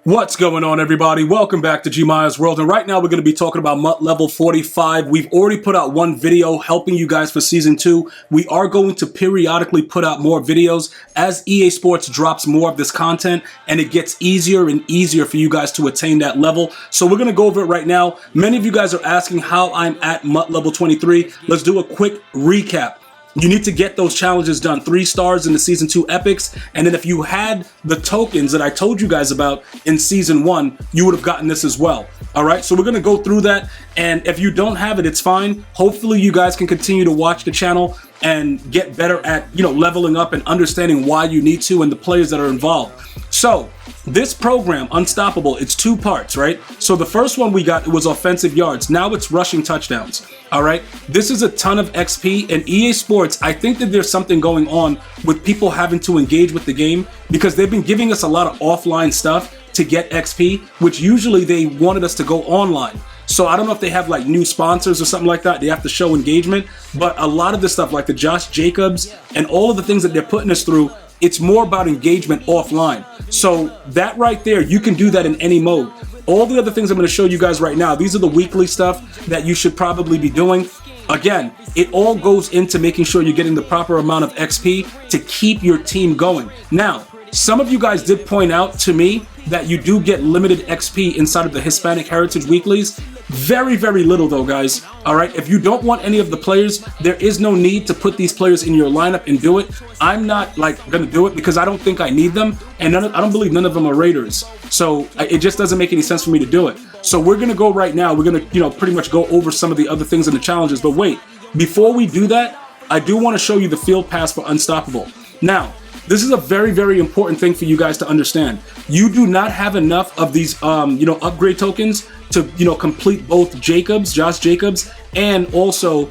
What's going on, everybody? Welcome back to GmiasWorld, and right now we're going to be talking about MUT level 45. We've already put out one video helping you guys for Season 2. We are going to periodically put out more videos as EA Sports drops more of this content, and it gets easier and easier for you guys to attain that level. So we're going to go over it right now. Many of you guys are asking how I'm at MUT level 23. Let's do a quick recap. You need to get those challenges done. 3 stars in the Season 2 epics. And then if you had the tokens that I told you guys about in Season 1, you would have gotten this as well. All right, so we're going to go through that. And if you don't have it, it's fine. Hopefully you guys can continue to watch the channel and get better at, leveling up and understanding why you need to and the players that are involved. So this program, Unstoppable, it's 2 parts, right? So the first one we got, it was offensive yards. Now it's rushing touchdowns. All right, this is a ton of XP, and EA Sports, I think that there's something going on with people having to engage with the game because they've been giving us a lot of offline stuff to get XP, which usually they wanted us to go online. So I don't know if they have like new sponsors or something like that. They have to show engagement, but a lot of the stuff like the Josh Jacobs and all of the things that they're putting us through, it's more about engagement offline. So that right there, you can do that in any mode. All the other things I'm going to show you guys right now, these are the weekly stuff that you should probably be doing. Again, it all goes into making sure you're getting the proper amount of XP to keep your team going. Now, some of you guys did point out to me that you do get limited XP inside of the Hispanic Heritage Weeklies. Very, very little though, guys. All right, if you don't want any of the players, there is no need to put these players in your lineup and do it. I'm not gonna do it because I don't think I need them, and I don't believe none of them are Raiders. So it just doesn't make any sense for me to do it. So we're gonna go right now. We're gonna, pretty much go over some of the other things in the challenges. But wait, before we do that, I do want to show you the field pass for Unstoppable. Now, this is a very, very important thing for you guys to understand. You do not have enough of these, upgrade tokens to, complete both Josh Jacobs, and also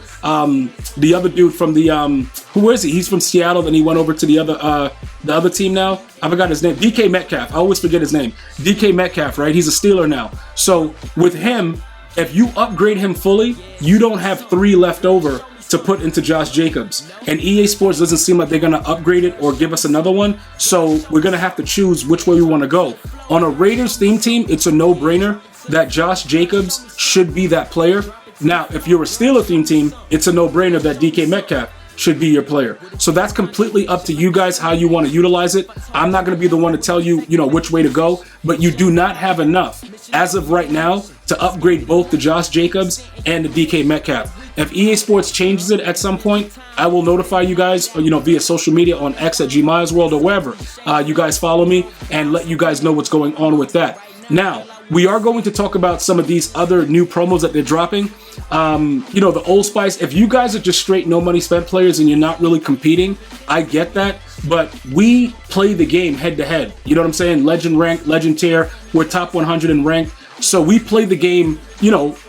the other dude from the, who is he? He's from Seattle, then he went over to the other team now. I forgot his name. DK Metcalf. I always forget his name. DK Metcalf, right? He's a Steeler now. So with him, if you upgrade him fully, you don't have 3 left over to put into Josh Jacobs, and EA Sports doesn't seem like they're going to upgrade it or give us another one, so we're going to have to choose which way we want to go. On a Raiders theme team, it's a no-brainer that Josh Jacobs should be that player. Now, if you're a Steeler theme team, it's a no-brainer that DK Metcalf should be your player. So that's completely up to you guys how you want to utilize it. I'm not going to be the one to tell you, which way to go, but you do not have enough as of right now to upgrade both the Josh Jacobs and the DK Metcalf. If EA Sports changes it at some point, I will notify you guys, via social media on X at GmiasWorld or wherever you guys follow me, and let you guys know what's going on with that. Now, we are going to talk about some of these other new promos that they're dropping. The Old Spice, if you guys are just straight no money spent players and you're not really competing, I get that. But we play the game head to head. You know what I'm saying? Legend rank, legend tier, we're top 100 in rank. So we play the game,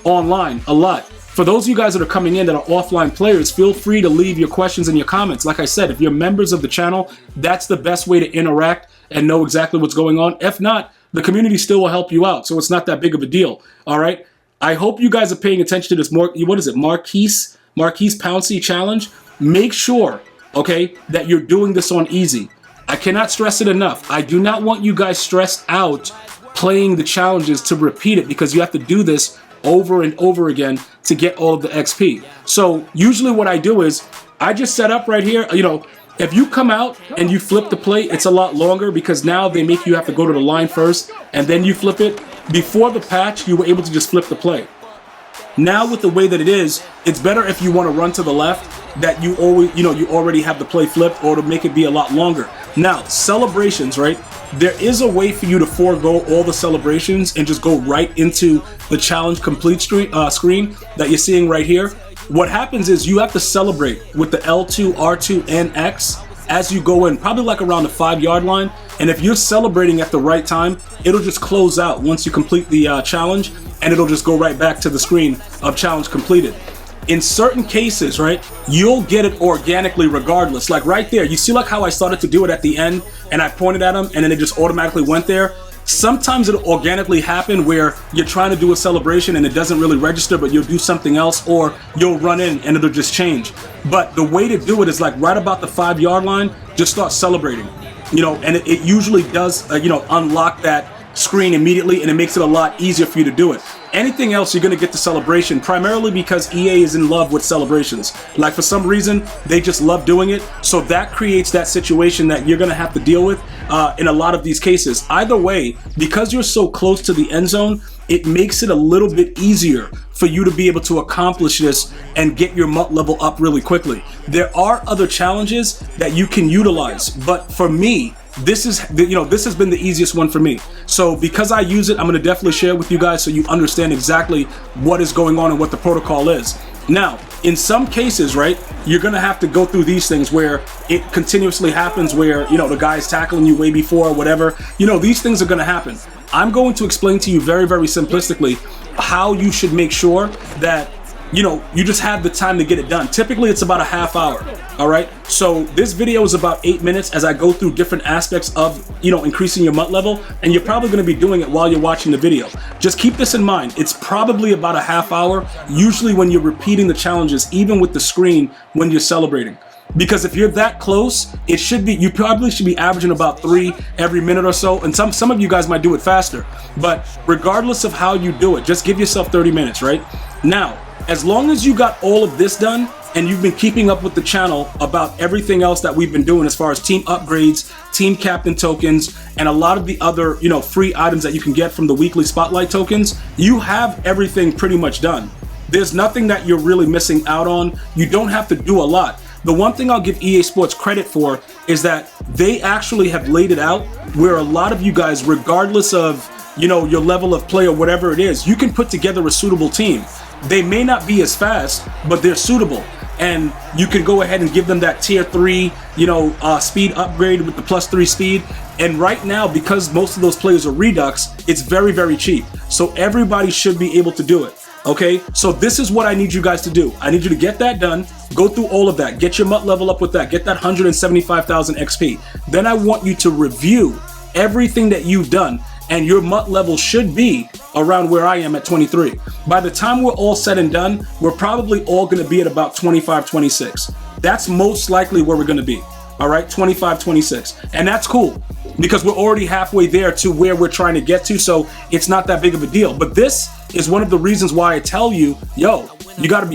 online a lot. For those of you guys that are coming in that are offline players, feel free to leave your questions in your comments. Like I said, if you're members of the channel, that's the best way to interact and know exactly what's going on. If not, the community still will help you out, so it's not that big of a deal. All right. I hope you guys are paying attention to this. Marquise Pouncey challenge. Make sure, okay, that you're doing this on easy. I cannot stress it enough. I do not want you guys stressed out playing the challenges to repeat it, because you have to do this over and over again to get all of the XP. So usually what I do is I just set up right here, if you come out and you flip the play, it's a lot longer because now they make you have to go to the line first and then you flip it. Before the patch, you were able to just flip the play. Now with the way that it is, it's better if you want to run to the left that you always, you already have the play flipped, or to make it be a lot longer. Now, celebrations, right? There is a way for you to forego all the celebrations and just go right into the challenge complete screen that you're seeing right here. What happens is you have to celebrate with the L2, R2, and X as you go in, probably like around the 5-yard line. And if you're celebrating at the right time, it'll just close out once you complete the challenge, and it'll just go right back to the screen of challenge completed. In certain cases, right, you'll get it organically regardless. Like right there, you see like how I started to do it at the end and I pointed at them and then it just automatically went there. Sometimes it'll organically happen where you're trying to do a celebration and it doesn't really register, but you'll do something else, or you'll run in and it'll just change. But the way to do it is like right about the 5-yard line, just start celebrating, and it usually does, unlock that screen immediately, and it makes it a lot easier for you to do it. Anything else, you're going to get the celebration, primarily because EA is in love with celebrations. Like, for some reason, they just love doing it. So that creates that situation that you're going to have to deal with in a lot of these cases. Either way, because you're so close to the end zone, it makes it a little bit easier for you to be able to accomplish this and get your MUT level up really quickly. There are other challenges that you can utilize, but for me, this has been the easiest one for me. So because I use it, I'm going to definitely share it with you guys so you understand exactly what is going on and what the protocol is. Now, in some cases, right, you're going to have to go through these things where it continuously happens, where, the guy's tackling you way before or whatever. These things are going to happen. I'm going to explain to you very, very simplistically how you should make sure that you just have the time to get it done. Typically, it's about a half hour. All right. So this video is about 8 minutes as I go through different aspects of, increasing your MUT level. And you're probably going to be doing it while you're watching the video. Just keep this in mind. It's probably about a half hour, usually when you're repeating the challenges, even with the screen when you're celebrating. Because if you're that close, you probably should be averaging about 3 every minute or so. And some of you guys might do it faster. But regardless of how you do it, just give yourself 30 minutes, right? Now, as long as you got all of this done and you've been keeping up with the channel about everything else that we've been doing as far as team upgrades, team captain tokens, and a lot of the other, free items that you can get from the weekly spotlight tokens, you have everything pretty much done. There's nothing that you're really missing out on. You don't have to do a lot. The one thing I'll give EA Sports credit for is that they actually have laid it out where a lot of you guys, regardless of, your level of play or whatever it is, you can put together a suitable team. They may not be as fast, but they're suitable. And you can go ahead and give them that tier 3, speed upgrade with the +3 speed. And right now, because most of those players are Redux, it's very, very cheap. So everybody should be able to do it. Okay, so this is what I need you guys to do. I need you to get that done, go through all of that, get your MUT level up with that, get that 175,000 XP. Then I want you to review everything that you've done, and your MUT level should be around where I am at 23. By the time we're all said and done, we're probably all gonna be at about 25, 26. That's most likely where we're gonna be. All right, 25, 26. And that's cool because we're already halfway there to where we're trying to get to, so it's not that big of a deal. But this is one of the reasons why I tell you, yo, you gotta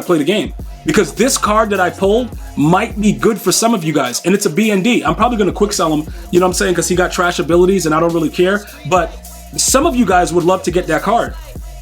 play the game. Because this card that I pulled might be good for some of you guys, and it's a BND. I'm probably gonna quick sell him, because he got trash abilities and I don't really care, but some of you guys would love to get that card.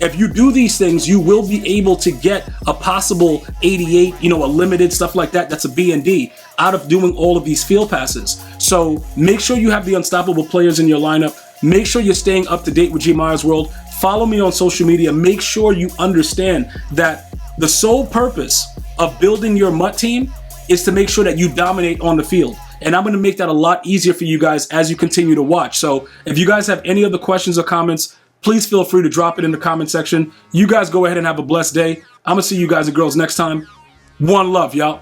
If you do these things, you will be able to get a possible 88, a limited, stuff like that, that's a BND, out of doing all of these field passes. So make sure you have the unstoppable players in your lineup. Make sure you're staying up to date with GmiasWorld. Follow me on social media. Make sure you understand that the sole purpose of building your MUT team is to make sure that you dominate on the field. And I'm going to make that a lot easier for you guys as you continue to watch. So if you guys have any other questions or comments, please feel free to drop it in the comment section. You guys go ahead and have a blessed day. I'm going to see you guys and girls next time. One love, y'all.